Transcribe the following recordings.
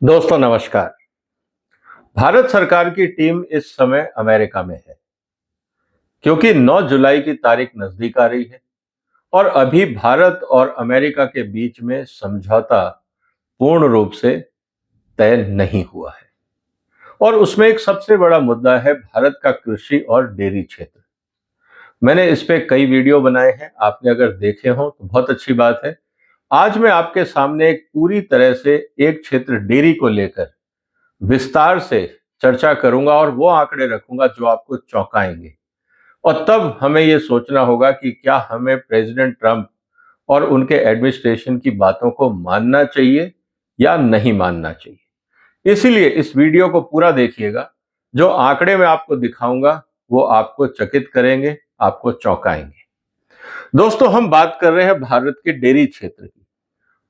दोस्तों नमस्कार। भारत सरकार की टीम इस समय अमेरिका में है क्योंकि 9 जुलाई की तारीख नजदीक आ रही है और अभी भारत और अमेरिका के बीच में समझौता पूर्ण रूप से तय नहीं हुआ है और उसमें एक सबसे बड़ा मुद्दा है भारत का कृषि और डेयरी क्षेत्र। मैंने इस पे कई वीडियो बनाए हैं, आपने अगर देखे हो तो बहुत अच्छी बात है। आज मैं आपके सामने एक पूरी तरह से एक क्षेत्र डेयरी को लेकर विस्तार से चर्चा करूंगा और वो आंकड़े रखूंगा जो आपको चौंकाएंगे और तब हमें ये सोचना होगा कि क्या हमें प्रेसिडेंट ट्रंप और उनके एडमिनिस्ट्रेशन की बातों को मानना चाहिए या नहीं मानना चाहिए। इसीलिए इस वीडियो को पूरा देखिएगा। जो आंकड़े मैं आपको दिखाऊंगा वो आपको चकित करेंगे, आपको चौंकाएंगे। दोस्तों, हम बात कर रहे हैं भारत के डेयरी क्षेत्र की।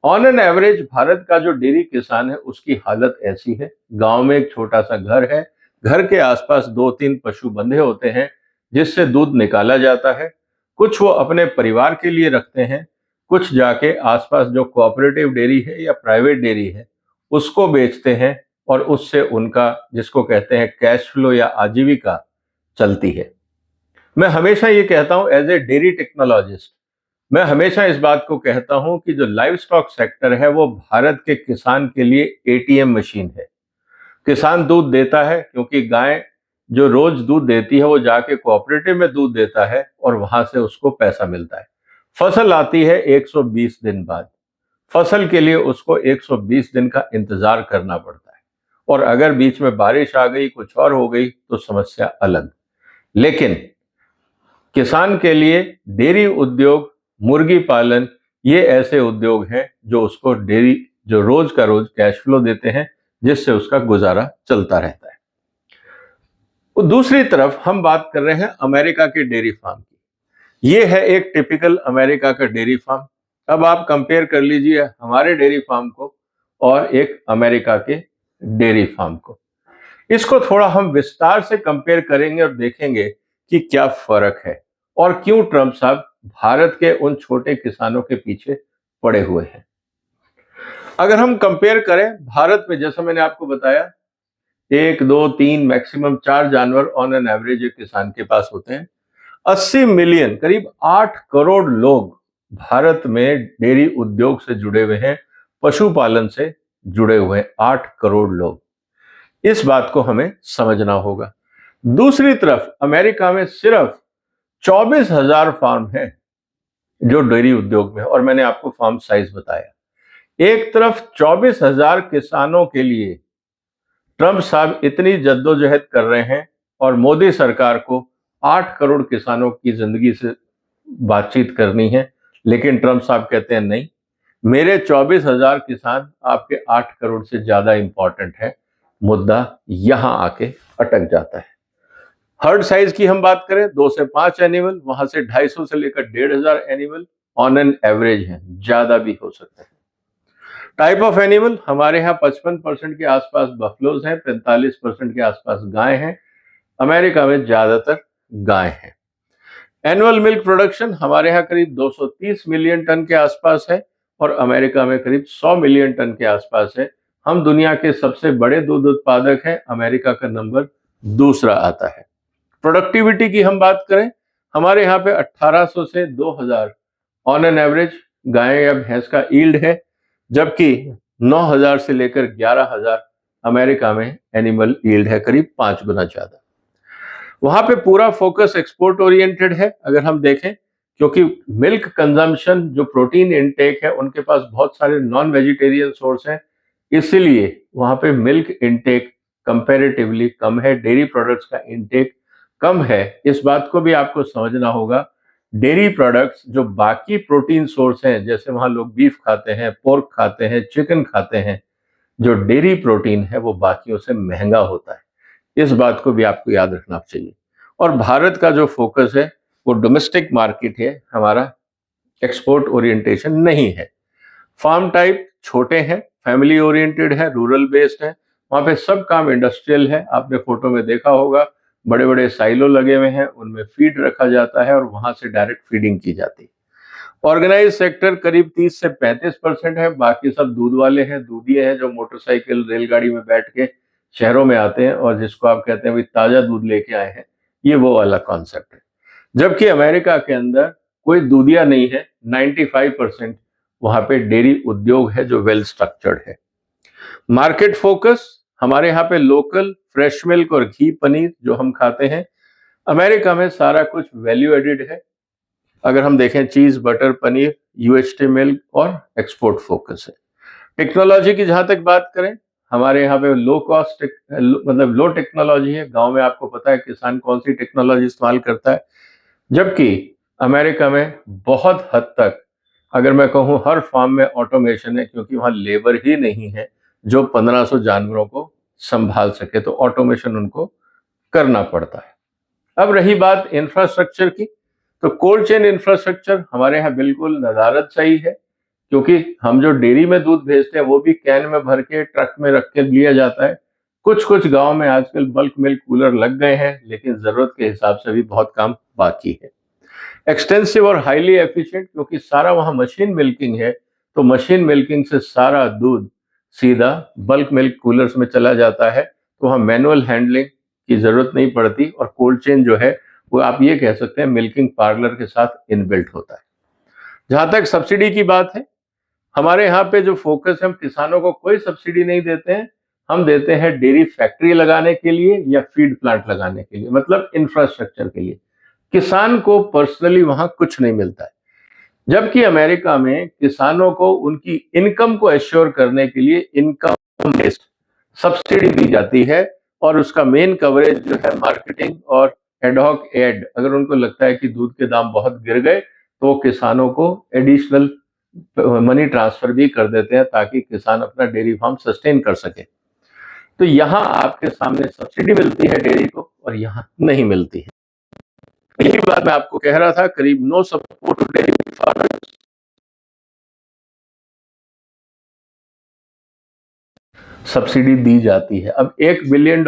ऑन एन एवरेज भारत का जो डेयरी किसान है उसकी हालत ऐसी है। गांव में एक छोटा सा घर है, घर के आसपास 2-3 पशु बंधे होते हैं जिससे दूध निकाला जाता है। कुछ वो अपने परिवार के लिए रखते हैं, कुछ जाके आसपास जो कोऑपरेटिव डेयरी है या प्राइवेट डेयरी है उसको बेचते हैं और उससे उनका, जिसको कहते हैं कैश फ्लो या आजीविका, चलती है। मैं हमेशा ये कहता हूं एज ए डेयरी टेक्नोलॉजिस्ट, मैं हमेशा इस बात को कहता हूं कि जो लाइव स्टॉक सेक्टर है वो भारत के किसान के लिए एटीएम मशीन है। किसान दूध देता है क्योंकि गाय जो रोज दूध देती है वो जाके कोऑपरेटिव में दूध देता है और वहां से उसको पैसा मिलता है। फसल आती है 120 दिन बाद। फसल के लिए उसको 120 दिन का इंतजार करना पड़ता है और अगर बीच में बारिश आ गई, कुछ और हो गई तो समस्या अलग। लेकिन किसान के लिए डेयरी उद्योग, मुर्गी पालन, ये ऐसे उद्योग हैं जो उसको डेयरी, जो रोज का रोज कैश फ्लो देते हैं जिससे उसका गुजारा चलता रहता है। और दूसरी तरफ हम बात कर रहे हैं अमेरिका के डेयरी फार्म की। ये है एक टिपिकल अमेरिका का डेयरी फार्म। अब आप कंपेयर कर लीजिए हमारे डेयरी फार्म को और एक अमेरिका के डेयरी फार्म को। इसको थोड़ा हम विस्तार से कंपेयर करेंगे और देखेंगे कि क्या फर्क है और क्यों ट्रंप साहब भारत के उन छोटे किसानों के पीछे पड़े हुए हैं। अगर हम कंपेयर करें भारत में, जैसा मैंने आपको बताया, 1, 2, 3 मैक्सिमम 4 जानवर ऑन एन एवरेज एक किसान के पास होते हैं। 80 मिलियन, करीब 8 करोड़ लोग भारत में डेयरी उद्योग से जुड़े हुए हैं, पशुपालन से जुड़े हुए हैं 8 करोड़ लोग। इस बात को हमें समझना होगा। दूसरी तरफ अमेरिका में सिर्फ 24,000 फार्म हैं जो डेयरी उद्योग में है और मैंने आपको फार्म साइज बताया। एक तरफ 24,000 किसानों के लिए ट्रंप साहब इतनी जद्दोजहद कर रहे हैं और मोदी सरकार को 8 करोड़ किसानों की जिंदगी से बातचीत करनी है, लेकिन ट्रंप साहब कहते हैं नहीं, मेरे 24,000 किसान आपके 8 करोड़ से ज्यादा इंपॉर्टेंट है। मुद्दा यहां आके अटक जाता है। हर्ड साइज की हम बात करें, 2 से 5 एनिमल, वहां से 250 से लेकर 1,500 एनिमल ऑन एन एवरेज है, ज्यादा भी हो सकता है। टाइप ऑफ एनिमल, हमारे यहाँ 55% के आसपास बफलोज हैं, 45% के आसपास गाय हैं। अमेरिका में ज्यादातर गाय हैं। एनुअल मिल्क प्रोडक्शन हमारे यहाँ करीब 230 मिलियन टन के आसपास है और अमेरिका में करीब 100 मिलियन टन के आसपास है। हम दुनिया के सबसे बड़े दूध उत्पादक हैं, अमेरिका का नंबर दूसरा आता है। प्रोडक्टिविटी की हम बात करें, हमारे यहाँ पे 1800 से 2000 ऑन एन एवरेज गाय या भैंस का ईल्ड है, जबकि 9000 से लेकर 11,000 अमेरिका में एनिमल ईल्ड है, करीब 5 गुना ज्यादा। वहां पे पूरा फोकस एक्सपोर्ट ओरिएंटेड है अगर हम देखें, क्योंकि मिल्क कंजम्पशन, जो प्रोटीन इनटेक है, उनके पास बहुत सारे नॉन वेजिटेरियन सोर्स हैं, इसलिए वहां पे मिल्क इनटेक कंपैरेटिवली कम है, डेयरी प्रोडक्ट्स का इनटेक कम है। इस बात को भी आपको समझना होगा। डेयरी प्रोडक्ट्स जो बाकी प्रोटीन सोर्स हैं, जैसे वहां लोग बीफ खाते हैं, पोर्क खाते हैं, चिकन खाते हैं, जो डेयरी प्रोटीन है वो बाकियों से महंगा होता है। इस बात को भी आपको याद रखना चाहिए। और भारत का जो फोकस है वो डोमेस्टिक मार्केट है, हमारा एक्सपोर्ट ओरिएंटेशन नहीं है। फार्म टाइप छोटे हैं, फैमिली ओरिएंटेड है, रूरल बेस्ड है। वहां पे सब काम इंडस्ट्रियल है। आपने फोटो में देखा होगा, बड़े बड़े साइलो लगे हुए हैं, उनमें फीड रखा जाता है और वहां से डायरेक्ट फीडिंग की जाती है। ऑर्गेनाइज सेक्टर करीब 30 से 35% है, बाकी सब दूध वाले हैं, दूधिए हैं जो मोटरसाइकिल रेलगाड़ी में बैठ के शहरों में आते हैं और जिसको आप कहते हैं भाई ताजा दूध लेके आए हैं, ये वो वाला कॉन्सेप्ट है। जबकि अमेरिका के अंदर कोई दूधिया नहीं है, 95% वहां पे डेयरी उद्योग है जो वेल स्ट्रक्चर्ड है। मार्केट फोकस, हमारे यहाँ पे लोकल फ्रेश मिल्क और घी पनीर जो हम खाते हैं, अमेरिका में सारा कुछ वैल्यू एडिड है। अगर हम देखें चीज बटर पनीर यूएचटी मिल्क और एक्सपोर्ट फोकस है। टेक्नोलॉजी की जहां तक बात करें, हमारे यहाँ पे लो कॉस्ट मतलब लो टेक्नोलॉजी है। गांव में आपको पता है किसान कौन सी टेक्नोलॉजी इस्तेमाल करता है, जबकि अमेरिका में बहुत हद तक अगर मैं कहूँ हर फार्म में ऑटोमेशन है, क्योंकि वहां लेबर ही नहीं है जो 1500 जानवरों को संभाल सके, तो ऑटोमेशन उनको करना पड़ता है। अब रही बात इंफ्रास्ट्रक्चर की, तो कोल्ड चेन इंफ्रास्ट्रक्चर हमारे यहाँ बिल्कुल नदारद सही है, क्योंकि हम जो डेयरी में दूध भेजते हैं वो भी कैन में भर के ट्रक में रख के लिया जाता है। कुछ कुछ गांव में आजकल बल्क मिल्क कूलर लग गए हैं, लेकिन जरूरत के हिसाब से भी बहुत काम बाकी है। एक्सटेंसिव और हाईली एफिशिएंट, क्योंकि सारा वहां मशीन मिल्किंग है, तो मशीन मिल्किंग से सारा दूध सीधा बल्क मिल्क कूलर्स में चला जाता है, तो वहां मैनुअल हैंडलिंग की जरूरत नहीं पड़ती, और कोल्ड चेन जो है वो आप ये कह सकते हैं मिल्किंग पार्लर के साथ इनबिल्ट होता है। जहां तक सब्सिडी की बात है, हमारे यहाँ पे जो फोकस है, हम किसानों को कोई सब्सिडी नहीं देते हैं, हम देते हैं डेयरी फैक्ट्री लगाने के लिए या फीड प्लांट लगाने के लिए, मतलब इंफ्रास्ट्रक्चर के लिए। किसान को पर्सनली वहां कुछ नहीं मिलता है। जबकि अमेरिका में किसानों को उनकी इनकम को एश्योर करने के लिए इनकम बेस्ड सब्सिडी दी जाती है, और उसका मेन कवरेज जो है मार्केटिंग और एडहॉक एड। अगर उनको लगता है कि दूध के दाम बहुत गिर गए, तो किसानों को एडिशनल मनी ट्रांसफर भी कर देते हैं, ताकि किसान अपना डेयरी फार्म सस्टेन कर सके। तो यहाँ आपके सामने सब्सिडी मिलती है डेयरी को, और यहाँ नहीं मिलती है। यही बात मैं आपको कह रहा था, करीब no support dairy farmer. Subsidy दी जाती है। अब $1 बिलियन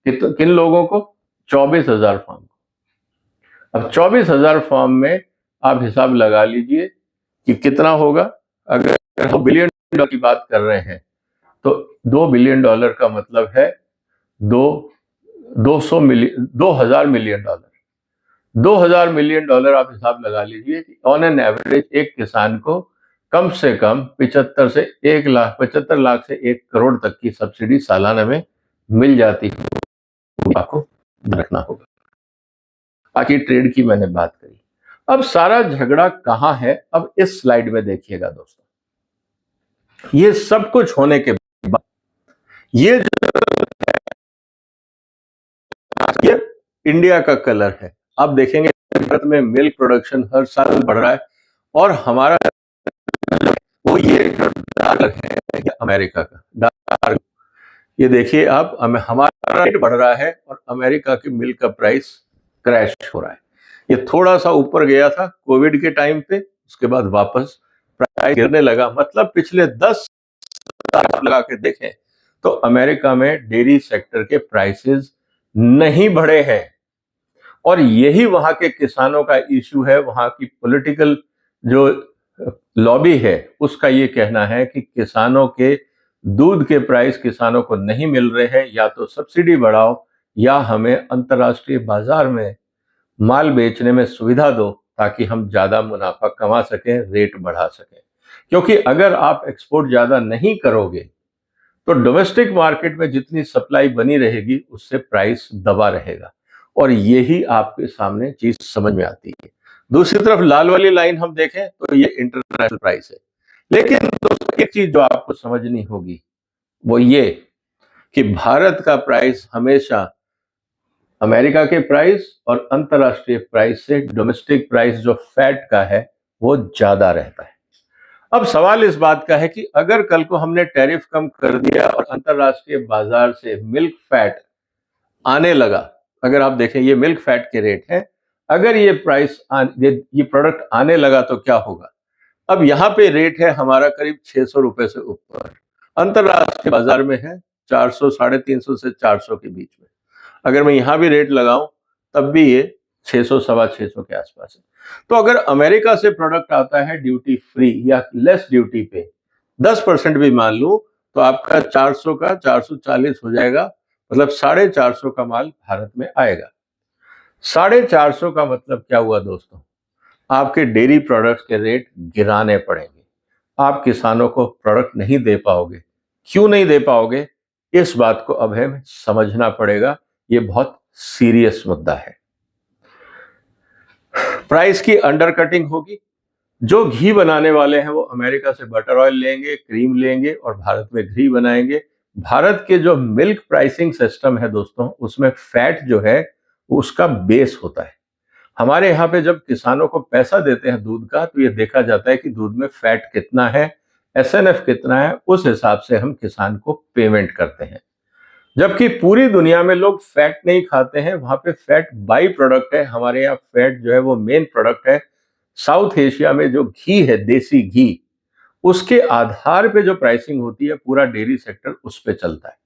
किन लोगों को? 24,000 फार्म को। अब 24,000 फार्म में आप हिसाब लगा लीजिए कि कितना होगा। अगर हम बिलियन डॉलर की बात कर रहे हैं, तो $2 बिलियन का मतलब है दो 2000 मिलियन डॉलर। $2000 मिलियन आप हिसाब लगा लीजिए कि ऑन एन एवरेज एक किसान को कम से कम 75 से 1 करोड़ तक की सब्सिडी सालाना में मिल जाती है। आपको रखना होगा। बाकी ट्रेड की मैंने बात करी। अब सारा झगड़ा कहां है, अब इस स्लाइड में देखिएगा दोस्तों। ये सब कुछ होने के बाद ये ये इंडिया का कलर है। आप देखेंगे भारत में मिल्क प्रोडक्शन हर साल बढ़ रहा है, और हमारा वो ये डार्क है अमेरिका का डार्क। ये देखिए आप, हमारा रेट बढ़ रहा है और अमेरिका की मिल्क का प्राइस क्रैश हो रहा है। ये थोड़ा सा ऊपर गया था कोविड के टाइम पे, उसके बाद वापस प्राइस गिरने लगा। मतलब पिछले 10 साल लगा के देखें तो अमेरिका में डेयरी सेक्टर के प्राइसेस नहीं बढ़े हैं, और यही वहां के किसानों का इश्यू है। वहां की पॉलिटिकल जो लॉबी है उसका ये कहना है कि किसानों के दूध के प्राइस किसानों को नहीं मिल रहे हैं, या तो सब्सिडी बढ़ाओ या हमें अंतर्राष्ट्रीय बाजार में माल बेचने में सुविधा दो, ताकि हम ज्यादा मुनाफा कमा सकें, रेट बढ़ा सकें। क्योंकि अगर आप एक्सपोर्ट ज्यादा नहीं करोगे, तो डोमेस्टिक मार्केट में जितनी सप्लाई बनी रहेगी उससे प्राइस दबा रहेगा, और यही आपके सामने चीज समझ में आती है। दूसरी तरफ लाल वाली लाइन हम देखें तो ये इंटरनेशनल प्राइस है। लेकिन दोस्तों एक चीज जो आपको समझनी होगी वो ये कि भारत का प्राइस हमेशा अमेरिका के प्राइस और अंतरराष्ट्रीय प्राइस से डोमेस्टिक प्राइस जो फैट का है वो ज्यादा रहता है। अब सवाल इस बात का है कि अगर कल को हमने टैरिफ कम कर दिया और अंतरराष्ट्रीय बाजार से मिल्क फैट आने लगा, अगर आप देखें ये मिल्क फैट के रेट हैं, अगर ये ये प्रोडक्ट आने लगा तो क्या होगा? अब यहाँ पे रेट है हमारा करीब 600 रुपए से ऊपर, अंतरराष्ट्रीय बाजार में है 400, 350 से 400 के बीच में। अगर मैं यहाँ भी रेट लगाऊं तब भी ये 600 सवा 600 के आसपास है। तो अगर अमेरिका से प्रोडक्ट आता है ड्यूटी फ्री या लेस ड्यूटी पे 10% भी मान लूं, तो आपका 400 का 440 हो जाएगा, मतलब 450 का माल भारत में आएगा। 450 का मतलब क्या हुआ दोस्तों? आपके डेयरी प्रोडक्ट्स के रेट गिराने पड़ेंगे, आप किसानों को प्रोडक्ट नहीं दे पाओगे। क्यों नहीं दे पाओगे? इस बात को अब हमें समझना पड़ेगा, ये बहुत सीरियस मुद्दा है। प्राइस की अंडरकटिंग होगी। जो घी बनाने वाले हैं वो अमेरिका से बटर ऑयल लेंगे, क्रीम लेंगे और भारत में घी बनाएंगे। भारत के जो मिल्क प्राइसिंग सिस्टम है दोस्तों, उसमें फैट जो है उसका बेस होता है। हमारे यहाँ पे जब किसानों को पैसा देते हैं दूध का, तो ये देखा जाता है कि दूध में फैट कितना है, एसएनएफ कितना है, उस हिसाब से हम किसान को पेमेंट करते हैं। जबकि पूरी दुनिया में लोग फैट नहीं खाते हैं, वहां पे फैट बाई प्रोडक्ट है, हमारे यहाँ फैट जो है वो मेन प्रोडक्ट है। साउथ एशिया में जो घी है, देसी घी, उसके आधार पे जो प्राइसिंग होती है, पूरा डेयरी सेक्टर उस पे चलता है,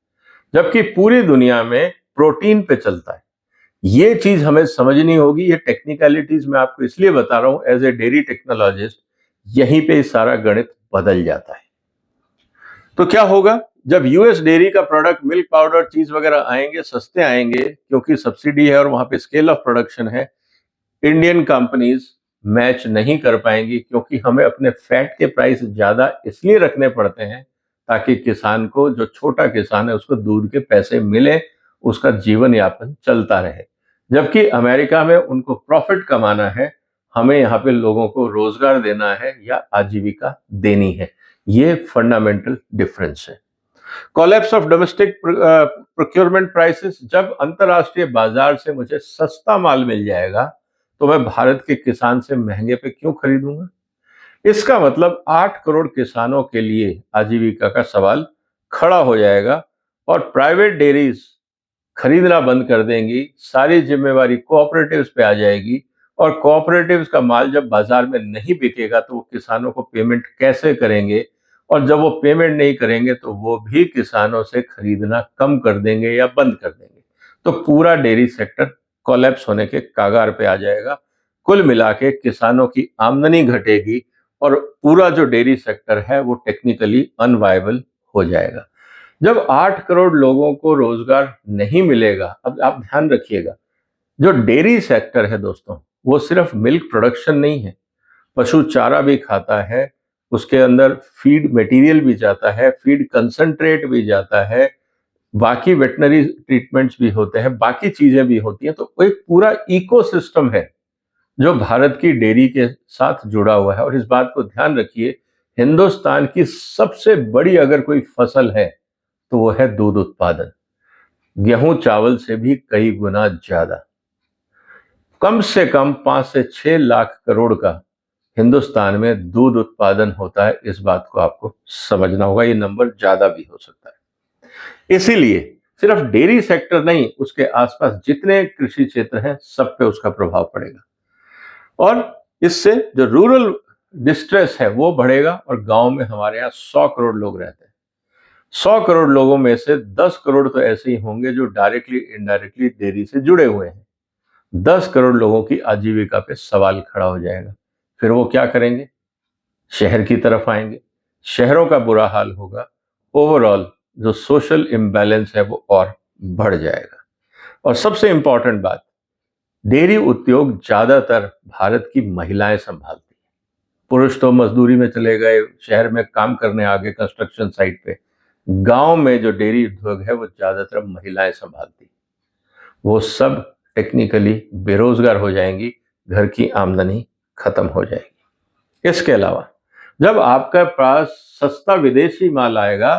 जबकि पूरी दुनिया में प्रोटीन पे चलता है। ये चीज हमें समझनी होगी। ये टेक्निकलिटीज मैं आपको इसलिए बता रहा हूं एज ए डेयरी टेक्नोलॉजिस्ट, यहीं पे सारा गणित बदल जाता है। तो क्या होगा जब यूएस डेयरी का प्रोडक्ट, मिल्क पाउडर, चीज वगैरह आएंगे, सस्ते आएंगे क्योंकि सब्सिडी है और वहां पे स्केल ऑफ प्रोडक्शन है। इंडियन कंपनीज मैच नहीं कर पाएंगी क्योंकि हमें अपने फैट के प्राइस ज्यादा इसलिए रखने पड़ते हैं ताकि किसान को, जो छोटा किसान है, उसको दूध के पैसे मिले, उसका जीवन यापन चलता रहे। जबकि अमेरिका में उनको प्रॉफिट कमाना है, हमें यहाँ पे लोगों को रोजगार देना है या आजीविका देनी है। ये फंडामेंटल डिफरेंस है। Collapse of domestic procurement prices. जब अंतरराष्ट्रीय बाजार से मुझे सस्ता माल मिल जाएगा, तो मैं भारत के किसान से महंगे पे क्यों खरीदूंगा? इसका मतलब 8 करोड़ किसानों के लिए आजीविका का सवाल खड़ा हो जाएगा और प्राइवेट डेयरीज खरीदना बंद कर देंगी। सारी जिम्मेवारी कोऑपरेटिव्स पे आ जाएगी और कोऑपरेटिव्स का माल जब बाजार में नहीं बिकेगा तो वो किसानों को पेमेंट कैसे करेंगे? और जब वो पेमेंट नहीं करेंगे तो वो भी किसानों से खरीदना कम कर देंगे या बंद कर देंगे। तो पूरा डेयरी सेक्टर कोलैप्स होने के कागार पे आ जाएगा। कुल मिला के किसानों की आमदनी घटेगी और पूरा जो डेयरी सेक्टर है वो टेक्निकली अनवायबल हो जाएगा। जब 8 करोड़ लोगों को रोजगार नहीं मिलेगा, अब आप ध्यान रखिएगा, जो डेयरी सेक्टर है दोस्तों, वो सिर्फ मिल्क प्रोडक्शन नहीं है, पशु चारा भी खाता है, उसके अंदर फीड मटेरियल भी जाता है, फीड कंसंट्रेट भी जाता है, बाकी वेटनरी ट्रीटमेंट्स भी होते हैं, बाकी चीजें भी होती हैं। तो एक पूरा इकोसिस्टम है जो भारत की डेयरी के साथ जुड़ा हुआ है। और इस बात को ध्यान रखिए, हिंदुस्तान की सबसे बड़ी अगर कोई फसल है तो वो है दूध उत्पादन। गेहूं चावल से भी कई गुना ज्यादा। कम से कम 5 से 6 लाख करोड़ का हिंदुस्तान में दूध उत्पादन होता है। इस बात को आपको समझना होगा, ये नंबर ज्यादा भी हो सकता है। इसीलिए सिर्फ डेयरी सेक्टर नहीं, उसके आसपास जितने कृषि क्षेत्र हैं, सब पे उसका प्रभाव पड़ेगा और इससे जो रूरल डिस्ट्रेस है वो बढ़ेगा। और गांव में हमारे यहाँ 100 करोड़ लोग रहते हैं। 100 करोड़ लोगों में से 10 करोड़ तो ऐसे ही होंगे जो डायरेक्टली इनडायरेक्टली डेयरी से जुड़े हुए हैं। 10 करोड़ लोगों की आजीविका पे सवाल खड़ा हो जाएगा। फिर वो क्या करेंगे? शहर की तरफ आएंगे, शहरों का बुरा हाल होगा। ओवरऑल जो सोशल इम्बैलेंस है वो और बढ़ जाएगा। और सबसे इंपॉर्टेंट बात, डेयरी उद्योग ज्यादातर भारत की महिलाएं संभालती हैं। पुरुष तो मजदूरी में चले गए, शहर में काम करने आ गए कंस्ट्रक्शन साइट पे। गांव में जो डेयरी उद्योग है वो ज्यादातर महिलाएं संभालती। वो सब टेक्निकली बेरोजगार हो जाएंगी, घर की आमदनी खत्म हो जाएगी। इसके अलावा जब आपके पास सस्ता विदेशी माल आएगा,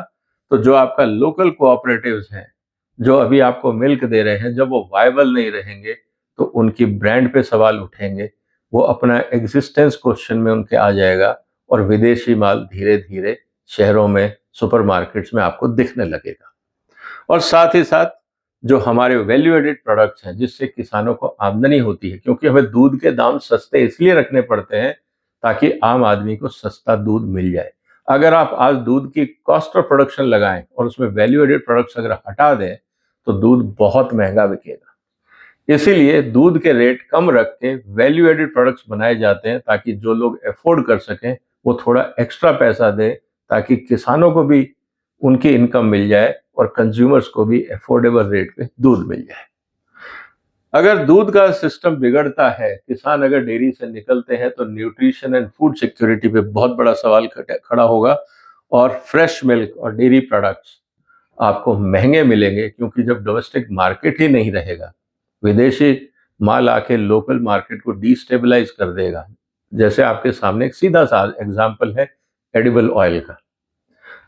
तो जो आपका लोकल कोऑपरेटिव्स हैं, जो अभी आपको मिल्क दे रहे हैं, जब वो वायबल नहीं रहेंगे तो उनकी ब्रांड पे सवाल उठेंगे। वो अपना एग्जिस्टेंस क्वेश्चन में उनके आ जाएगा और विदेशी माल धीरे धीरे शहरों में, सुपरमार्केट्स में आपको दिखने लगेगा। और साथ ही साथ जो हमारे वैल्यू एडेड प्रोडक्ट्स हैं, जिससे किसानों को आमदनी होती है, क्योंकि हमें दूध के दाम सस्ते इसलिए रखने पड़ते हैं ताकि आम आदमी को सस्ता दूध मिल जाए। अगर आप आज दूध की कॉस्ट ऑफ प्रोडक्शन लगाएं और उसमें वैल्यू एडेड प्रोडक्ट्स अगर हटा दें, तो दूध बहुत महंगा बिकेगा। इसीलिए दूध के रेट कम रख के वैल्यू एडेड प्रोडक्ट्स बनाए जाते हैं ताकि जो लोग अफोर्ड कर सकें वो थोड़ा एक्स्ट्रा पैसा दें, ताकि किसानों को भी उनकी इनकम मिल जाए और कंज्यूमर्स को भी अफोर्डेबल रेट पे दूध मिल जाए। अगर दूध का सिस्टम बिगड़ता है, किसान अगर डेयरी से निकलते हैं, तो न्यूट्रिशन एंड फूड सिक्योरिटी पे बहुत बड़ा सवाल खड़ा होगा और फ्रेश मिल्क और डेयरी प्रोडक्ट्स आपको महंगे मिलेंगे, क्योंकि जब डोमेस्टिक मार्केट ही नहीं रहेगा, विदेशी माल आके लोकल मार्केट को डिस्टेबलाइज कर देगा। जैसे आपके सामने एक सीधा सा एग्जांपल है एडिबल ऑयल का।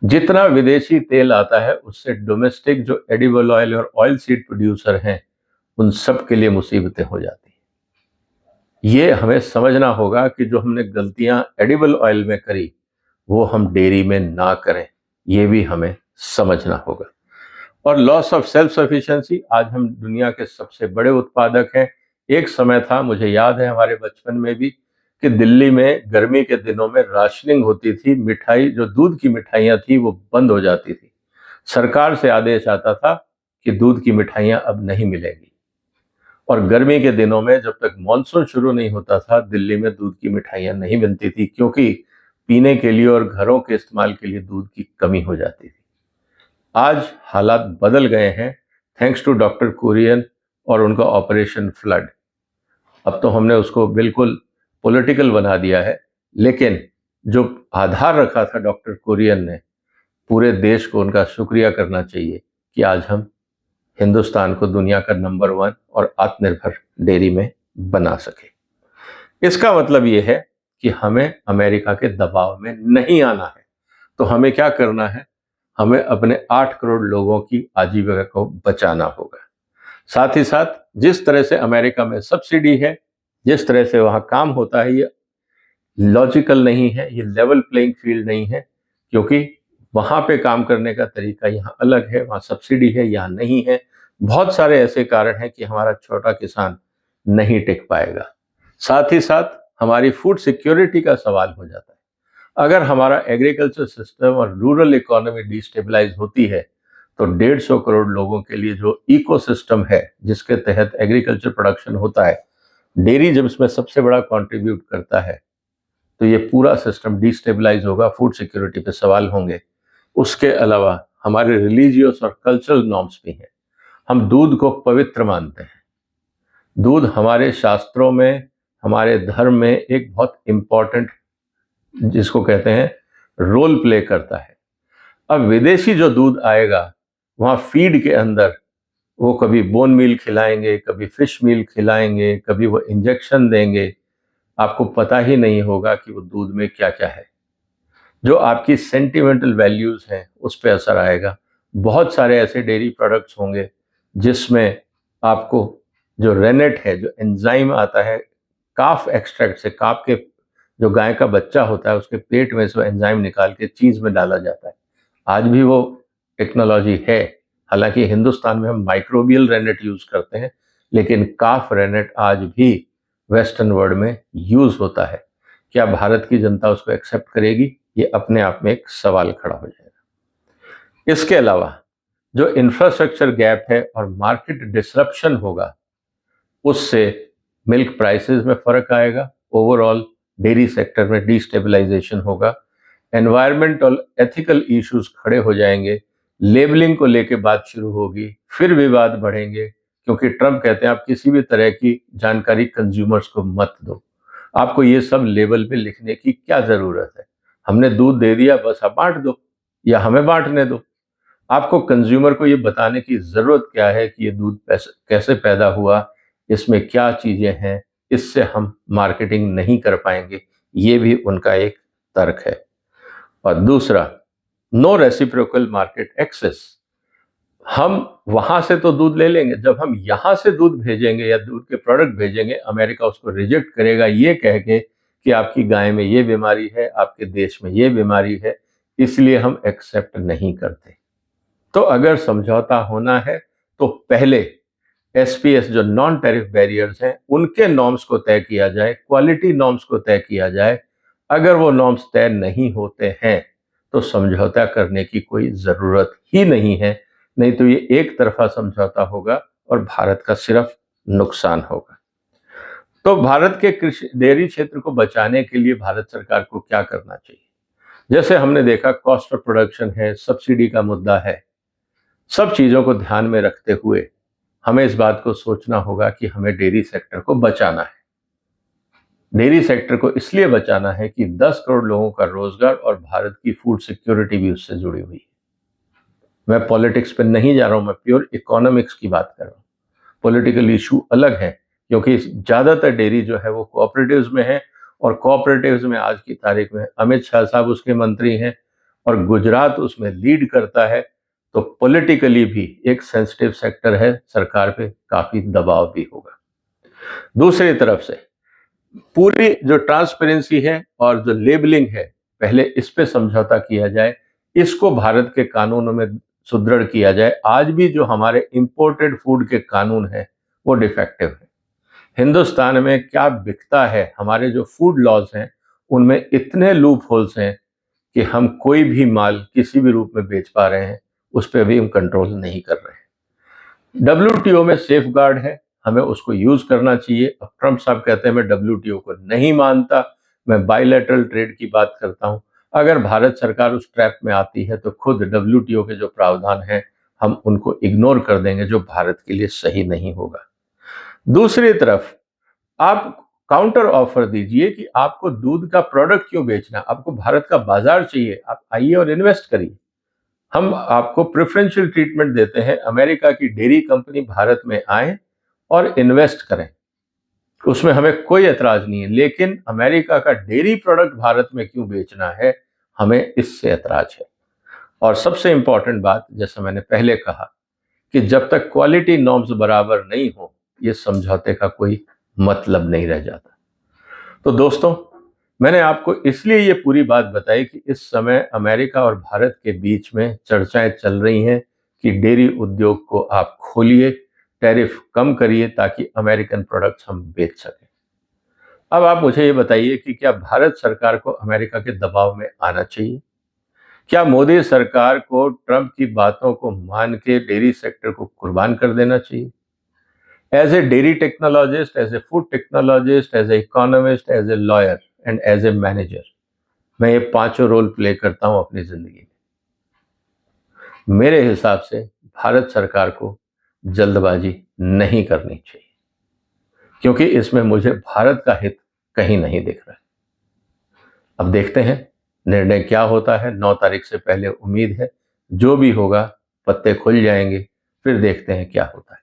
जितना विदेशी तेल आता है उससे डोमेस्टिक जो एडिबल ऑयल और ऑयल सीड प्रोड्यूसर हैं उन सब के लिए मुसीबतें हो जाती हैं। ये हमें समझना होगा कि जो हमने गलतियां एडिबल ऑयल में करी वो हम डेयरी में ना करें, ये भी हमें समझना होगा। और लॉस ऑफ सेल्फ सफिशिएंसी, आज हम दुनिया के सबसे बड़े उत्पादक हैं। एक समय था, मुझे याद है हमारे बचपन में भी, कि दिल्ली में गर्मी के दिनों में राशनिंग होती थी, मिठाई जो दूध की मिठाइयां थी वो बंद हो जाती थी। सरकार से आदेश आता था कि दूध की मिठाइयां अब नहीं मिलेगी, और गर्मी के दिनों में जब तक मॉनसून शुरू नहीं होता था दिल्ली में दूध की मिठाइयां नहीं बनती थी, क्योंकि पीने के लिए और घरों के इस्तेमाल के लिए दूध की कमी हो जाती थी। आज हालात बदल गए हैं, थैंक्स टू डॉक्टर कुरियन और उनका ऑपरेशन फ्लड। अब तो हमने उसको बिल्कुल पॉलिटिकल बना दिया है, लेकिन जो आधार रखा था डॉक्टर कुरियन ने, पूरे देश को उनका शुक्रिया करना चाहिए कि आज हम हिंदुस्तान को दुनिया का नंबर 1 और आत्मनिर्भर डेयरी में बना सके। इसका मतलब ये है कि हमें अमेरिका के दबाव में नहीं आना है। तो हमें क्या करना है? हमें अपने 8 करोड़ लोगों की आजीविका को बचाना होगा। साथ ही साथ जिस तरह से अमेरिका में सब्सिडी है, जिस तरह से वहां काम होता है, ये लॉजिकल नहीं है, ये लेवल प्लेइंग फील्ड नहीं है, क्योंकि वहां पे काम करने का तरीका यहाँ अलग है, वहां सब्सिडी है, यहाँ नहीं है। बहुत सारे ऐसे कारण हैं कि हमारा छोटा किसान नहीं टिक पाएगा। साथ ही साथ हमारी फूड सिक्योरिटी का सवाल हो जाता है। अगर हमारा एग्रीकल्चर सिस्टम और रूरल इकोनॉमी डिस्टेबलाइज होती है, तो 150 करोड़ लोगों के लिए जो इकोसिस्टम है जिसके तहत एग्रीकल्चर प्रोडक्शन होता है, डेयरी जब इसमें सबसे बड़ा कंट्रीब्यूट करता है, तो ये पूरा सिस्टम डिस्टेबलाइज होगा, फूड सिक्योरिटी पे सवाल होंगे। उसके अलावा हमारे रिलीजियस और कल्चरल नॉर्म्स भी हैं। हम दूध को पवित्र मानते हैं। दूध हमारे शास्त्रों में, हमारे धर्म में एक बहुत इंपॉर्टेंट, जिसको कहते हैं, रोल प्ले करता है। अब विदेशी जो दूध आएगा, वहां फीड के अंदर वो कभी बोन मील खिलाएंगे, कभी फिश मील खिलाएंगे, कभी वो इंजेक्शन देंगे, आपको पता ही नहीं होगा कि वो दूध में क्या क्या है। जो आपकी सेंटिमेंटल वैल्यूज हैं उस पर असर आएगा। बहुत सारे ऐसे डेयरी प्रोडक्ट्स होंगे जिसमें आपको जो रेनेट है, जो एंजाइम आता है काफ एक्सट्रैक्ट से, काफ के जो गाय का बच्चा होता है उसके पेट में से वो एंजाइम निकाल के चीज में डाला जाता है। आज भी वो टेक्नोलॉजी है। हालांकि हिंदुस्तान में हम माइक्रोबियल रेनेट यूज करते हैं, लेकिन काफ रेनेट आज भी वेस्टर्न वर्ल्ड में यूज होता है। क्या भारत की जनता उसको एक्सेप्ट करेगी? ये अपने आप में एक सवाल खड़ा हो जाएगा। इसके अलावा जो इंफ्रास्ट्रक्चर गैप है और मार्केट डिसरप्शन होगा, उससे मिल्क प्राइसेस में फर्क आएगा, ओवरऑल डेयरी सेक्टर में डिस्टेबलाइजेशन होगा, एनवायरमेंट और एथिकल इश्यूज खड़े हो जाएंगे, लेबलिंग को लेके बात शुरू होगी, फिर विवाद बढ़ेंगे, क्योंकि ट्रंप कहते हैं आप किसी भी तरह की जानकारी कंज्यूमर्स को मत दो। आपको ये सब लेबल पे लिखने की क्या जरूरत है? हमने दूध दे दिया, बस आप बांट दो या हमें बांटने दो। आपको कंज्यूमर को ये बताने की जरूरत क्या है कि ये दूध कैसे पैदा हुआ, इसमें क्या चीजें हैं, इससे हम मार्केटिंग नहीं कर पाएंगे। ये भी उनका एक तर्क है। और दूसरा, नो रेसिप्रोकल मार्केट एक्सेस। हम वहां से तो दूध ले लेंगे, जब हम यहां से दूध भेजेंगे या दूध के प्रोडक्ट भेजेंगे, अमेरिका उसको रिजेक्ट करेगा ये कह के कि आपकी गाय में ये बीमारी है, आपके देश में ये बीमारी है, इसलिए हम एक्सेप्ट नहीं करते। तो अगर समझौता होना है तो पहले एसपीएस जो नॉन टैरिफ बैरियर्स हैं उनके नॉर्म्स को तय किया जाए, क्वालिटी नॉर्म्स को तय किया जाए। अगर वो नॉर्म्स तय नहीं होते हैं तो समझौता करने की कोई जरूरत ही नहीं है। नहीं तो ये एक तरफा समझौता होगा और भारत का सिर्फ नुकसान होगा। तो भारत के कृषि डेयरी क्षेत्र को बचाने के लिए भारत सरकार को क्या करना चाहिए? जैसे हमने देखा, कॉस्ट ऑफ प्रोडक्शन है, सब्सिडी का मुद्दा है। सब चीजों को ध्यान में रखते हुए हमें इस बात को सोचना होगा कि हमें डेयरी सेक्टर को बचाना है। डेयरी सेक्टर को इसलिए बचाना है कि 10 करोड़ लोगों का रोजगार और भारत की फूड सिक्योरिटी भी उससे जुड़ी हुई है। मैं पॉलिटिक्स पे नहीं जा रहा हूं, मैं प्योर इकोनॉमिक्स की बात कर रहा हूं। पॉलिटिकल इशू अलग है, क्योंकि ज्यादातर डेयरी जो है वो कोऑपरेटिव्स में है, और कोऑपरेटिव्स में आज की तारीख में अमित शाह साहब उसके मंत्री हैं और गुजरात उसमें लीड करता है। तो पॉलिटिकली भी एक सेंसिटिव सेक्टर है, सरकार पे काफी दबाव भी होगा। दूसरी तरफ से पूरी जो ट्रांसपेरेंसी है और जो लेबलिंग है, पहले इस पे समझौता किया जाए, इसको भारत के कानूनों में सुदृढ़ किया जाए। आज भी जो हमारे इंपोर्टेड फूड के कानून है वो डिफेक्टिव है। हिंदुस्तान में क्या बिकता है, हमारे जो फूड लॉज हैं उनमें इतने लूप होल्स हैं कि हम कोई भी माल किसी भी रूप में बेच पा रहे हैं, उस पर भी हम कंट्रोल नहीं कर रहे हैं। डब्ल्यूटीओ में सेफ गार्ड है, हमें उसको यूज करना चाहिए। अब ट्रंप साहब कहते हैं मैं डब्ल्यूटीओ को नहीं मानता, मैं बायलैटरल ट्रेड की बात करता हूं। अगर भारत सरकार उस ट्रैप में आती है तो खुद डब्ल्यूटीओ के जो प्रावधान हैं हम उनको इग्नोर कर देंगे, जो भारत के लिए सही नहीं होगा। दूसरी तरफ आप काउंटर ऑफर दीजिए कि आपको दूध का प्रोडक्ट क्यों बेचना, आपको भारत का बाजार चाहिए, आप आइए और इन्वेस्ट करिए। हम आपको प्रेफरेंशियल ट्रीटमेंट देते हैं, अमेरिका की डेयरी कंपनी भारत में आए और इन्वेस्ट करें, उसमें हमें कोई एतराज नहीं है। लेकिन अमेरिका का डेयरी प्रोडक्ट भारत में क्यों बेचना है, हमें इससे एतराज है। और सबसे इंपॉर्टेंट बात, जैसा मैंने पहले कहा, कि जब तक क्वालिटी नॉर्म्स बराबर नहीं हो, ये समझौते का कोई मतलब नहीं रह जाता। तो दोस्तों, मैंने आपको इसलिए ये पूरी बात बताई कि इस समय अमेरिका और भारत के बीच में चर्चाएं चल रही हैं कि डेयरी उद्योग को आप खोलिए, टैरिफ कम करिए, ताकि अमेरिकन प्रोडक्ट्स हम बेच सकें। अब आप मुझे ये बताइए कि क्या भारत सरकार को अमेरिका के दबाव में आना चाहिए? क्या मोदी सरकार को ट्रंप की बातों को मान के डेयरी सेक्टर को कुर्बान कर देना चाहिए? As a dairy technologist, as a food technologist, as a economist, as a lawyer and as a manager, मैं ये पांचों रोल प्ले करता हूं अपनी जिंदगी में। मेरे हिसाब से भारत सरकार को जल्दबाजी नहीं करनी चाहिए, क्योंकि इसमें मुझे भारत का हित कहीं नहीं दिख रहा है। अब देखते हैं निर्णय क्या होता है। 9 तारीख से पहले उम्मीद है जो भी होगा पत्ते खुल जाएंगे, फिर देखते हैं क्या होता है।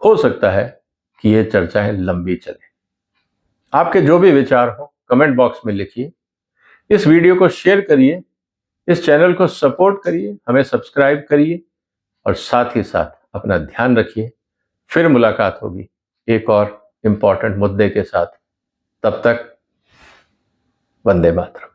हो सकता है कि ये चर्चाएं लंबी चले। आपके जो भी विचार हो कमेंट बॉक्स में लिखिए, इस वीडियो को शेयर करिए, इस चैनल को सपोर्ट करिए, हमें सब्सक्राइब करिए और साथ ही साथ अपना ध्यान रखिए। फिर मुलाकात होगी एक और इम्पॉर्टेंट मुद्दे के साथ। तब तक वंदे मातरम।